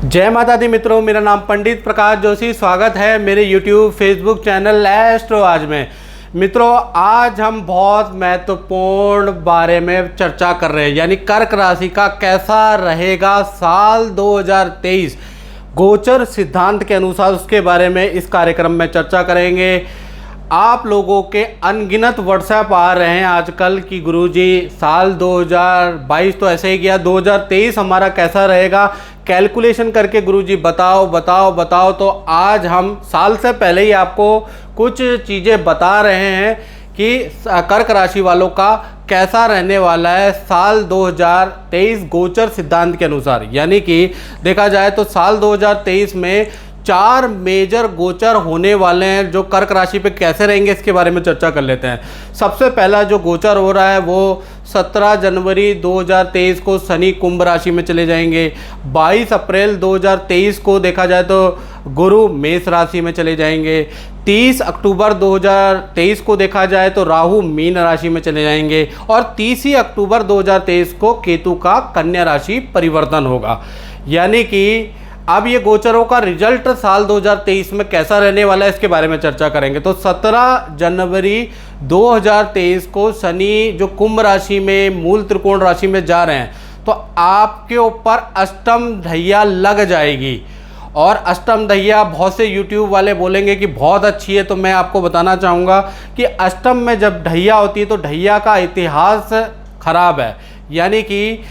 जय माता दी मित्रों, मेरा नाम पंडित प्रकाश जोशी। स्वागत है मेरे YouTube फेसबुक चैनल एस्ट्रो आज में। मित्रों, आज हम बहुत महत्वपूर्ण बारे में चर्चा कर रहे हैं, यानी कर्क राशि का कैसा रहेगा साल 2023 गोचर सिद्धांत के अनुसार, उसके बारे में इस कार्यक्रम में चर्चा करेंगे। आप लोगों के अनगिनत व्हाट्सएप आ रहे हैं आजकल कि गुरुजी साल 2022 तो ऐसे ही गया, 2023 हमारा कैसा रहेगा, कैलकुलेशन करके गुरुजी बताओ बताओ बताओ। तो आज हम साल से पहले ही आपको कुछ चीज़ें बता रहे हैं कि कर्क राशि वालों का कैसा रहने वाला है साल 2023 गोचर सिद्धांत के अनुसार। यानी कि देखा जाए तो साल 2023 में 4 मेजर गोचर होने वाले हैं जो कर्क राशि पे कैसे रहेंगे इसके बारे में चर्चा कर लेते हैं। सबसे पहला जो गोचर हो रहा है वो 17 जनवरी 2023 को शनि कुंभ राशि में चले जाएंगे। 22 अप्रैल 2023 को देखा जाए तो गुरु मेष राशि में चले जाएंगे। 30 अक्टूबर 2023 को देखा जाए तो राहु मीन राशि में चले जाएंगे और 30 ही अक्टूबर 2023 को केतु का कन्या राशि परिवर्तन होगा। यानी कि अब ये गोचरों का रिजल्ट साल 2023 में कैसा रहने वाला है इसके बारे में चर्चा करेंगे। तो 17 जनवरी 2023 को शनि जो कुंभ राशि में मूल त्रिकोण राशि में जा रहे हैं, तो आपके ऊपर अष्टम ढैया लग जाएगी। और अष्टम ढैया बहुत से YouTube वाले बोलेंगे कि बहुत अच्छी है, तो मैं आपको बताना चाहूँगा कि अष्टम में जब ढैया होती है तो ढैया का इतिहास खराब है। यानी कि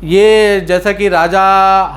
ये जैसा कि राजा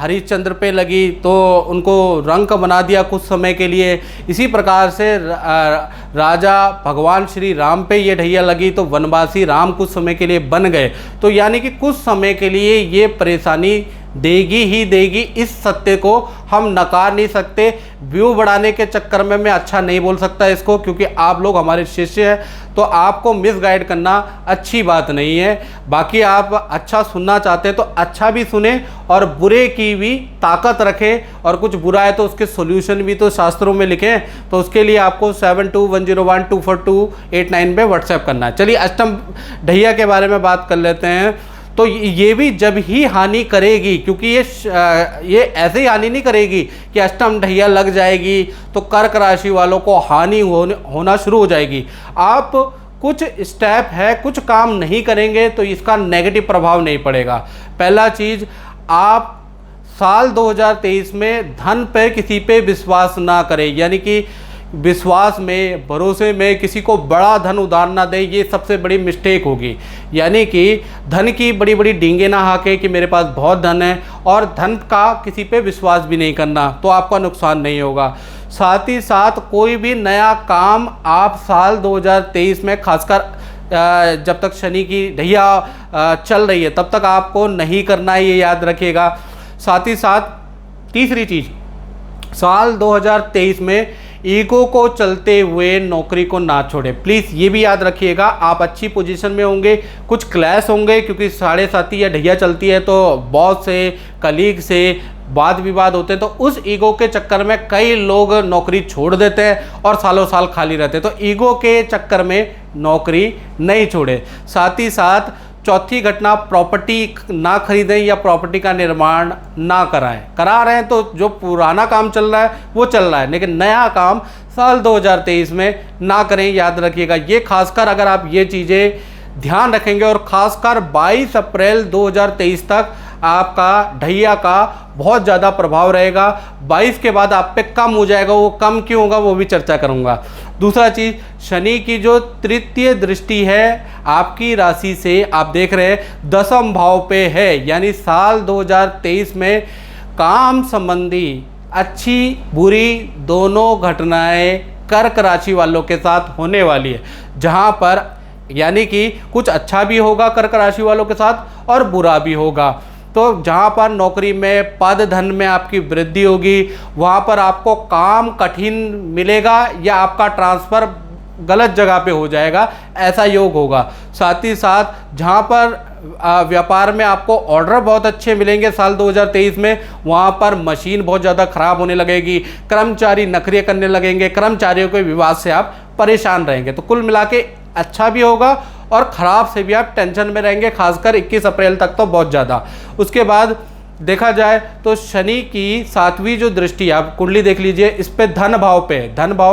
हरिश्चंद्र पे लगी तो उनको रंक बना दिया कुछ समय के लिए, इसी प्रकार से राजा भगवान श्री राम पे ये ढैया लगी तो वनवासी राम कुछ समय के लिए बन गए। तो यानी कि कुछ समय के लिए ये परेशानी देगी ही देगी, इस सत्य को हम नकार नहीं सकते। व्यू बढ़ाने के चक्कर में मैं अच्छा नहीं बोल सकता इसको, क्योंकि आप लोग हमारे शिष्य हैं तो आपको मिसगाइड करना अच्छी बात नहीं है। बाकी आप अच्छा सुनना चाहते हैं तो अच्छा भी सुने और बुरे की भी ताकत रखें, और कुछ बुरा है तो उसके सॉल्यूशन भी तो शास्त्रों में लिखें। तो उसके लिए आपको 7210124289 पे व्हाट्सएप करना है। चलिए अष्टम ढैया के बारे में बात कर लेते हैं। तो ये भी जब ही हानि करेगी, क्योंकि ये ऐसे ही हानि नहीं करेगी कि अष्टम ढैया लग जाएगी तो कर्क राशि वालों को हानि होना शुरू हो जाएगी। आप कुछ स्टेप है, कुछ काम नहीं करेंगे तो इसका नेगेटिव प्रभाव नहीं पड़ेगा। पहला चीज़, आप साल 2023 में धन पे किसी पे विश्वास ना करें। यानी कि विश्वास में, भरोसे में किसी को बड़ा धन उधार ना दे, ये सबसे बड़ी मिस्टेक होगी। यानी कि धन की बड़ी बड़ी डींगे ना हाके कि मेरे पास बहुत धन है, और धन का किसी पे विश्वास भी नहीं करना, तो आपका नुकसान नहीं होगा। साथ ही साथ कोई भी नया काम आप साल 2023 में, खासकर जब तक शनि की ढैया चल रही है तब तक आपको नहीं करना है, ये याद रखिएगा। साथ ही साथ तीसरी चीज़, साल 2023 में ईगो को चलते हुए नौकरी को ना छोड़े, प्लीज़ ये भी याद रखिएगा। आप अच्छी पोजीशन में होंगे, कुछ क्लैश होंगे, क्योंकि 7.5 या ढैया चलती है तो बॉस से, कलीग से वाद विवाद होते हैं, तो उस ईगो के चक्कर में कई लोग नौकरी छोड़ देते हैं और सालों साल खाली रहते हैं। तो ईगो के चक्कर में नौकरी नहीं छोड़े। साथ ही साथ चौथी घटना, प्रॉपर्टी ना खरीदें या प्रॉपर्टी का निर्माण ना कराएं। करा रहे हैं तो जो पुराना काम चल रहा है वो चल रहा है, लेकिन नया काम साल 2023 में ना करें, याद रखिएगा। ये खासकर अगर आप ये चीज़ें ध्यान रखेंगे, और खासकर 22 अप्रैल 2023 तक आपका ढैया का बहुत ज़्यादा प्रभाव रहेगा। 22 के बाद आप पे कम हो जाएगा। वो कम क्यों होगा वो भी चर्चा करूँगा। दूसरा चीज़, शनि की जो तृतीय दृष्टि है आपकी राशि से, आप देख रहे हैं 10वें भाव पे है। यानी साल 2023 में काम संबंधी अच्छी बुरी दोनों घटनाएं कर्क राशि वालों के साथ होने वाली है, जहां पर यानी कि कुछ अच्छा भी होगा कर्क राशि वालों के साथ और बुरा भी होगा। तो जहाँ पर नौकरी में, पद धन में आपकी वृद्धि होगी, वहाँ पर आपको काम कठिन मिलेगा या आपका ट्रांसफ़र गलत जगह पे हो जाएगा, ऐसा योग होगा। साथ ही साथ जहाँ पर व्यापार में आपको ऑर्डर बहुत अच्छे मिलेंगे साल 2023 में, वहाँ पर मशीन बहुत ज़्यादा ख़राब होने लगेगी, कर्मचारी नखरे करने लगेंगे, कर्मचारियों के विवाद से आप परेशान रहेंगे। तो कुल मिला के अच्छा भी होगा और ख़राब से भी आप टेंशन में रहेंगे, खासकर 21 अप्रैल तक तो बहुत ज़्यादा। उसके बाद देखा जाए तो शनि की 7वीं जो दृष्टि, आप कुंडली देख लीजिए, इस पे धन भाव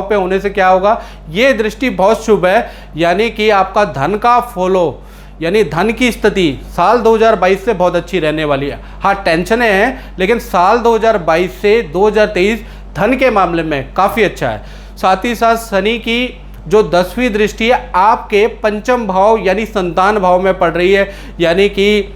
पे होने से क्या होगा, ये दृष्टि बहुत शुभ है, यानी कि आपका धन का फ्लो यानी धन की स्थिति साल 2022 से बहुत अच्छी रहने वाली है। हाँ, टेंशनें हैं, लेकिन साल 2022 से 2023 धन के मामले में काफ़ी अच्छा है। साथ ही साथ शनि की जो 10वीं दृष्टि है आपके पंचम भाव यानी संतान भाव में पड़ रही है, यानी कि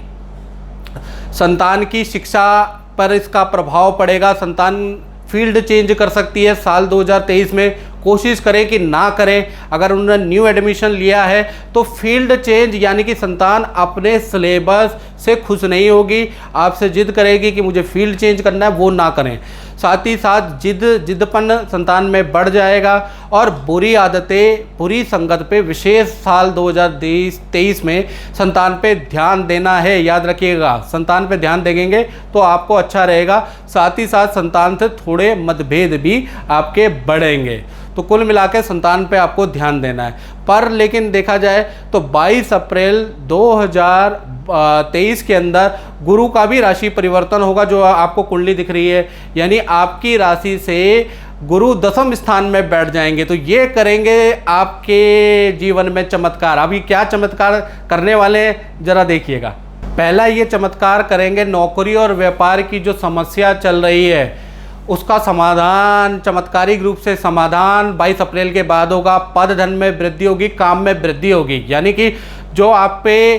संतान की शिक्षा पर इसका प्रभाव पड़ेगा। संतान फील्ड चेंज कर सकती है साल 2023 में, कोशिश करें कि ना करें। अगर उन्होंने न्यू एडमिशन लिया है तो फील्ड चेंज यानी कि संतान अपने सिलेबस से खुश नहीं होगी, आपसे जिद करेगी कि मुझे फील्ड चेंज करना है, वो ना करें। साथ ही साथ जिद्दपन संतान में बढ़ जाएगा और बुरी आदतें, बुरी संगत पे विशेष साल 2023 में संतान पे ध्यान देना है, याद रखिएगा। संतान पे ध्यान देंगे तो आपको अच्छा रहेगा। साथ ही साथ संतान से थोड़े मतभेद भी आपके बढ़ेंगे। तो कुल मिलाकर संतान पे आपको ध्यान देना है। पर लेकिन देखा जाए तो 22 अप्रैल 2023 के अंदर गुरु का भी राशि परिवर्तन होगा, जो आपको कुंडली दिख रही है, यानी आपकी राशि से गुरु 10वें स्थान में बैठ जाएंगे। तो ये करेंगे आपके जीवन में चमत्कार। अभी क्या चमत्कार करने वाले हैं जरा देखिएगा। पहला ये चमत्कार करेंगे, नौकरी और व्यापार की जो समस्या चल रही है उसका समाधान, चमत्कारिक रूप से समाधान 22 अप्रैल के बाद होगा। पद धन में वृद्धि होगी, काम में वृद्धि होगी, यानी कि जो आप पे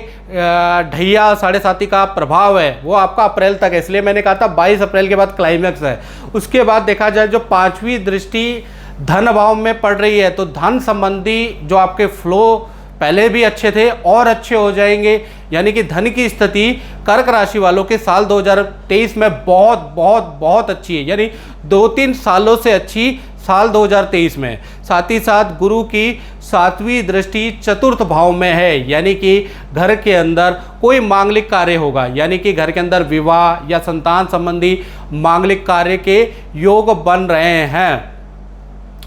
ढैया 7.5 का प्रभाव है वो आपका अप्रैल तक है, इसलिए मैंने कहा था 22 अप्रैल के बाद क्लाइमैक्स है। उसके बाद देखा जाए जो 5वीं दृष्टि धन भाव में पड़ रही है, तो धन संबंधी जो आपके फ्लो पहले भी अच्छे थे और अच्छे हो जाएंगे, यानी कि धन की स्थिति कर्क राशि वालों के साल 2023 में बहुत बहुत बहुत अच्छी है, यानी 2-3 सालों से अच्छी साल 2023 में। साथ ही साथ गुरु की 7वीं दृष्टि चतुर्थ भाव में है, यानी कि घर के अंदर कोई मांगलिक कार्य होगा, यानी कि घर के अंदर विवाह या संतान संबंधी मांगलिक कार्य के योग बन रहे हैं।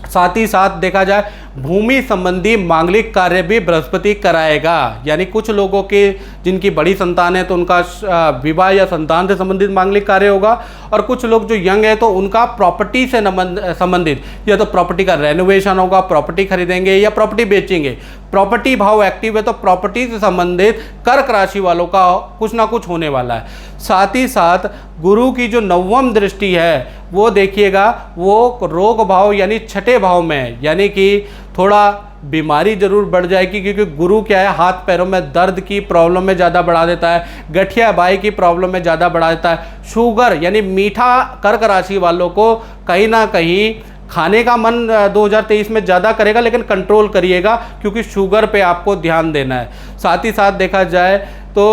साथ ही साथ देखा जाए भूमि संबंधी मांगलिक कार्य भी बृहस्पति कराएगा, यानी कुछ लोगों के जिनकी बड़ी संतान है तो उनका विवाह या संतान से संबंधित मांगलिक कार्य होगा, और कुछ लोग जो यंग है तो उनका प्रॉपर्टी से संबंधित या तो प्रॉपर्टी का रेनोवेशन होगा, प्रॉपर्टी खरीदेंगे या प्रॉपर्टी बेचेंगे। प्रॉपर्टी भाव एक्टिव है तो प्रॉपर्टी से संबंधित कर्क राशि वालों का कुछ ना कुछ होने वाला है। साथ ही साथ गुरु की जो 9वीं दृष्टि है वो देखिएगा, वो रोग भाव यानी 6ठे भाव में है, यानी कि थोड़ा बीमारी जरूर बढ़ जाएगी, क्योंकि गुरु क्या है, हाथ पैरों में दर्द की प्रॉब्लम में ज़्यादा बढ़ा देता है, गठिया बाई की प्रॉब्लम में ज़्यादा बढ़ा देता है, शुगर यानी मीठा कर्क राशि वालों को कहीं ना कहीं खाने का मन 2023 में ज़्यादा करेगा, लेकिन कंट्रोल करिएगा क्योंकि शुगर पे आपको ध्यान देना है। साथ ही साथ देखा जाए तो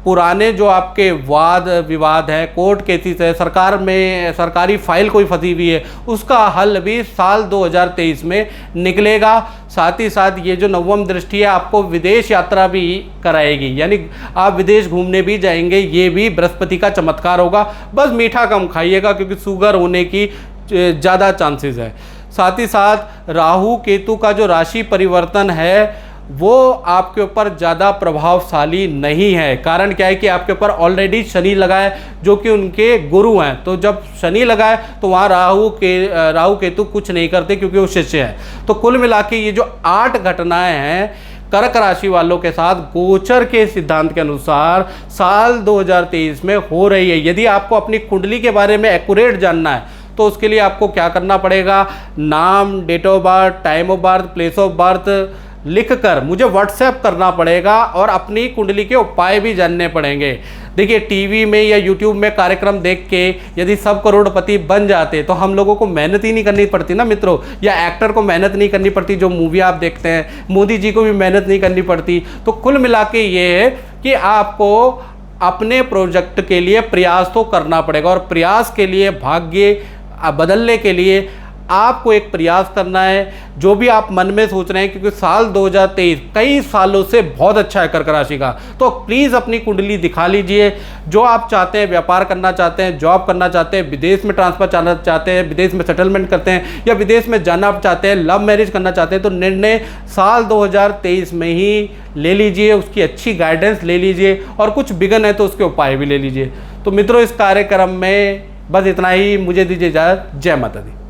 पुराने जो आपके वाद विवाद है, कोर्ट केसेस है, सरकार में सरकारी फाइल कोई फंसी हुई है, उसका हल भी साल 2023 में निकलेगा। साथ ही साथ ये जो 9वीं दृष्टि है आपको विदेश यात्रा भी कराएगी, यानी आप विदेश घूमने भी जाएंगे, ये भी बृहस्पति का चमत्कार होगा। बस मीठा कम खाइएगा क्योंकि शुगर होने की ज़्यादा चांसेस है। साथ ही साथ राहु केतु का जो राशि परिवर्तन है वो आपके ऊपर ज़्यादा प्रभावशाली नहीं है। कारण क्या है कि आपके ऊपर ऑलरेडी शनि लगा है जो कि उनके गुरु हैं, तो जब शनि लगा है तो वहाँ राहु केतु कुछ नहीं करते क्योंकि वो शिष्य है। तो कुल मिला के ये जो 8 घटनाएं हैं कर्क राशि वालों के साथ गोचर के सिद्धांत के अनुसार साल 2023 में हो रही है। यदि आपको अपनी कुंडली के बारे में एक्यूरेट जानना है तो उसके लिए आपको क्या करना पड़ेगा, नाम, date of birth, time of birth, place of birth लिखकर मुझे व्हाट्सएप करना पड़ेगा और अपनी कुंडली के उपाय भी जानने पड़ेंगे। देखिए टीवी में या यूट्यूब में कार्यक्रम देख के यदि सब करोड़पति बन जाते तो हम लोगों को मेहनत ही नहीं करनी पड़ती ना मित्रों, या एक्टर को मेहनत नहीं करनी पड़ती, जो मूवी आप देखते हैं, मोदी जी को भी मेहनत नहीं करनी पड़ती। तो कुल मिला के ये है कि आपको अपने प्रोजेक्ट के लिए प्रयास तो करना पड़ेगा, और प्रयास के लिए भाग्य बदलने के लिए आपको एक प्रयास करना है, जो भी आप मन में सोच रहे हैं, क्योंकि साल 2023 कई सालों से बहुत अच्छा है कर्क राशि का। तो प्लीज़ अपनी कुंडली दिखा लीजिए। जो आप चाहते हैं, व्यापार करना चाहते हैं, जॉब करना चाहते हैं, विदेश में ट्रांसफर जाना चाहते हैं, विदेश में सेटलमेंट करते हैं, या विदेश में जाना चाहते हैं, लव मैरिज करना चाहते हैं, तो निर्णय साल 2023 में ही ले लीजिए, उसकी अच्छी गाइडेंस ले लीजिए, और कुछ विघ्न है तो उसके उपाय भी ले लीजिए। तो मित्रों, इस कार्यक्रम में बस इतना ही। मुझे दीजिए इजाज़त। जय माता दी।